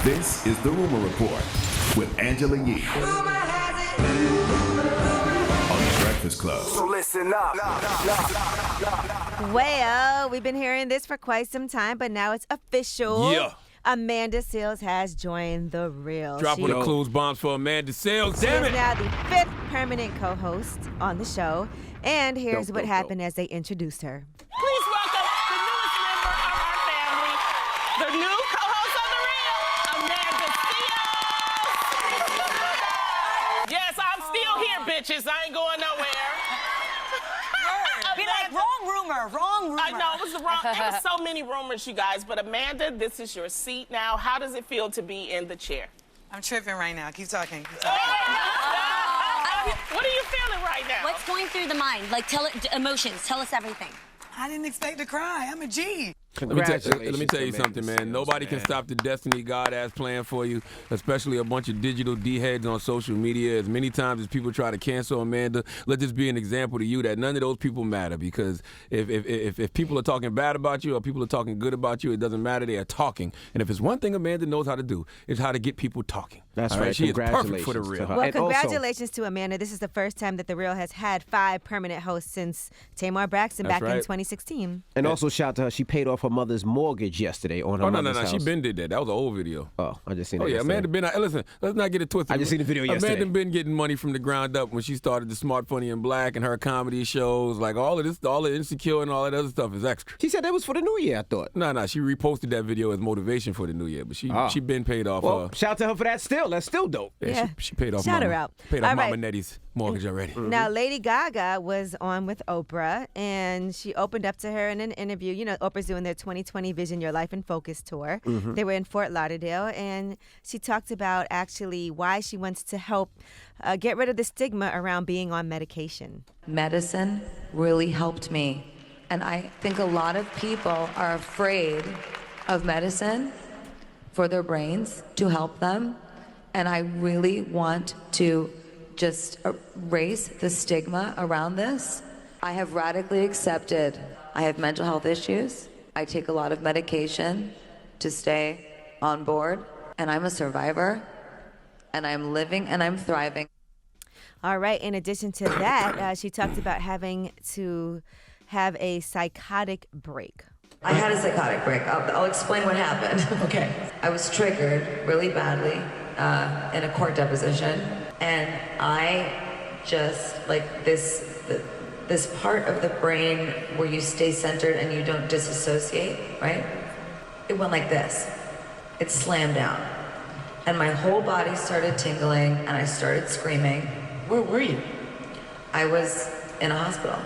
This is The Rumor Report with Angela Yee on The Breakfast Club. So listen up. Well, we've been hearing this for quite some time, but now it's official. Yeah. Amanda Seales has joined The Real. Drop on the clues bombs for Amanda Seales. She Damn is it. now the fifth permanent co-host on the show. And here's what happened as they introduced her. Please welcome the newest member of our family, the new co-host of The Real, Amanda Seales. Yes, I'm still here, bitches. I ain't going nowhere. Be like, wrong rumor. I know, it was the wrong, there were so many rumors, you guys. But Amanda, this is your seat now. How does it feel to be in the chair? I'm tripping right now. Keep talking. What are you feeling right now? What's going through the mind? Like, emotions. Tell us everything. I didn't expect to cry. I'm a G. Let me tell you something, man. Nobody can stop the destiny God has planned for you, especially a bunch of digital D-heads on social media. As many times as people try to cancel Amanda, let this be an example to you that none of those people matter, because if people are talking bad about you or people are talking good about you, it doesn't matter. They are talking. And if it's one thing Amanda knows how to do, it's how to get people talking. That's right. right. She is perfect for The Real. Well, congratulations to Amanda. This is the first time that The Real has had 5 permanent hosts since Tamar Braxton back in 2016. And also shout out to her. She paid off her mother's mortgage yesterday on her mother's house. She been did that. That was an old video. Oh, I just seen it. Oh, yeah. yesterday. Amanda been, listen, let's not get it twisted. I just seen the video yesterday. Amanda been getting money from the ground up when she started the Smart, Funny, and Black and her comedy shows. Like, all of this, all the Insecure and all that other stuff is extra. She said that was for the new year, I thought. No, she reposted that video as motivation for the new year, but she been paid off. Well, shout out to her for that still. That's still dope. Yeah. She paid off Shout Mama. her out. Paid off All Mama right. Nettie's mortgage already. Now, Lady Gaga was on with Oprah, and she opened up to her in an interview. You know, Oprah's doing their 2020 Vision Your Life in Focus tour. They were in Fort Lauderdale, and she talked about actually why she wants to help get rid of the stigma around being on medication. Medicine really helped me. And I think a lot of people are afraid of medicine for their brains to help them. And I really want to just erase the stigma around this. I have radically accepted I have mental health issues. I take a lot of medication to stay on board. And I'm a survivor. And I'm living and I'm thriving. All right. In addition to that, she talked about having to have a psychotic break. I had a psychotic break. I'll explain what happened. Okay. I was triggered really badly in a court deposition, and I just, like, this part of the brain where you stay centered and you don't disassociate, right? It went like this. It slammed down. And my whole body started tingling, and I started screaming. Where were you? I was in a hospital.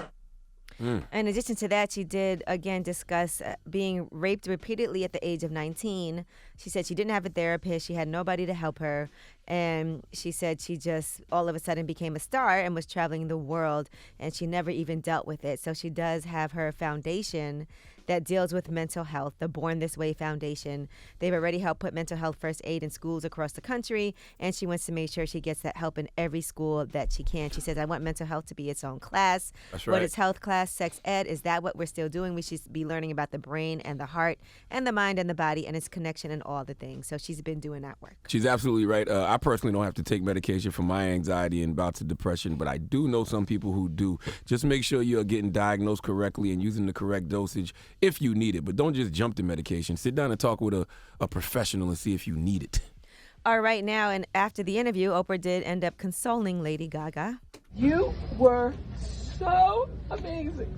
In addition to that, she did, again, discuss being raped repeatedly at the age of 19. She said she didn't have a therapist. She had nobody to help her. And she said she just all of a sudden became a star and was traveling the world, and she never even dealt with it. So she does have her foundation that deals with mental health, the Born This Way Foundation. They've already helped put mental health first aid in schools across the country, and she wants to make sure she gets that help in every school that she can. She says, I want mental health to be its own class. That's right. What is health class? Sex ed? Is that what we're still doing? We should be learning about the brain and the heart and the mind and the body and its connection and all the things. So she's been doing that work. She's absolutely right. I personally don't have to take medication for my anxiety and bouts of depression, but I do know some people who do. Just make sure you're getting diagnosed correctly and using the correct dosage if you need it. But don't just jump to medication. Sit down and talk with a professional and see if you need it. All right, now, and after the interview, Oprah did end up consoling Lady Gaga. You were so amazing.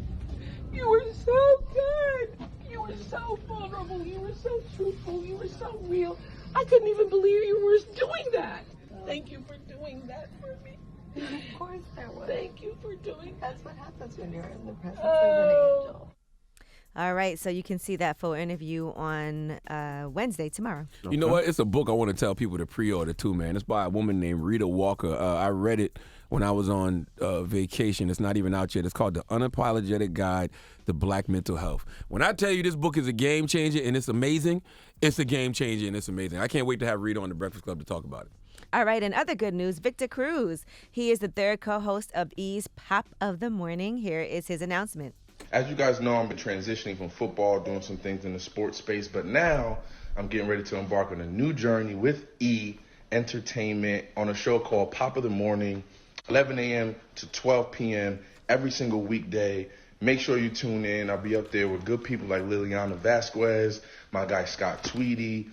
You were so good. You were so vulnerable. You were so truthful. You were so real. I couldn't even believe you were doing that. Thank you for doing that for me. Of course there was. Thank you for doing that. That's what happens when you're in the presence of an angel. All right, so you can see that full interview on Wednesday, tomorrow. You know what? It's a book I want to tell people to pre-order too, man. It's by a woman named Rita Walker. I read it when I was on vacation. It's not even out yet. It's called The Unapologetic Guide to Black Mental Health. When I tell you this book is a game changer and it's amazing, it's a game changer and it's amazing. I can't wait to have Rita on The Breakfast Club to talk about it. All right, and other good news, Victor Cruz. He is the third co-host of E's Pop of the Morning. Here is his announcement. As you guys know, I've been transitioning from football, doing some things in the sports space, but now I'm getting ready to embark on a new journey with E! Entertainment on a show called Pop of the Morning, 11 a.m. to 12 p.m. every single weekday. Make sure you tune in. I'll be up there with good people like Liliana Vasquez, my guy Scott Tweedy.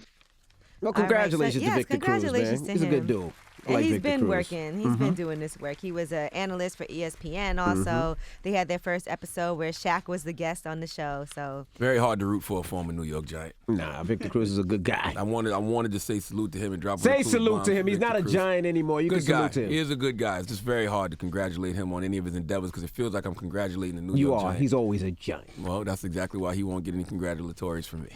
Well, congratulations to Victor Cruz, congratulations man. to He's a him. good dude. I And like he's Victor been Cruz. working. He's been doing this work. He was an analyst for ESPN also. They had their first episode where Shaq was the guest on the show. So Very hard to root for a former New York Giant. Nah, Victor Cruz is a good guy. I wanted to say salute to him and drop. Say a cool salute bomb to for him. He's Victor not a Cruz. Giant anymore. You Good can guy. salute to him. He is a good guy. It's just very hard to congratulate him on any of his endeavors because it feels like I'm congratulating the New You York are. Giant. He's always a Giant. Well, that's exactly why he won't get any congratulatories from me.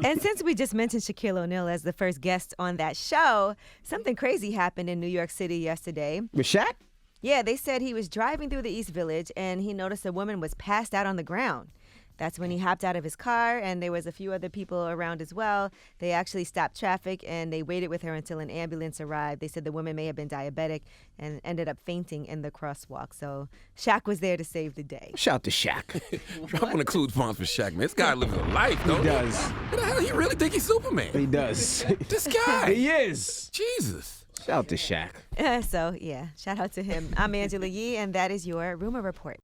And since we just mentioned Shaquille O'Neal as the first guest on that show, something crazy happened in New York City yesterday. With Shaq? Yeah, they said he was driving through the East Village and he noticed a woman was passed out on the ground. That's when he hopped out of his car, and there was a few other people around as well. They actually stopped traffic, and they waited with her until an ambulance arrived. They said the woman may have been diabetic and ended up fainting in the crosswalk. So Shaq was there to save the day. Shout to Shaq. Dropping the clues bombs for Shaq, man. This guy lives a life, though. He does. What the hell? He really think he's Superman? He does. This guy. He is. Jesus. Shout to Shaq. So, yeah, shout out to him. I'm Angela Yee, and that is your Rumor Report.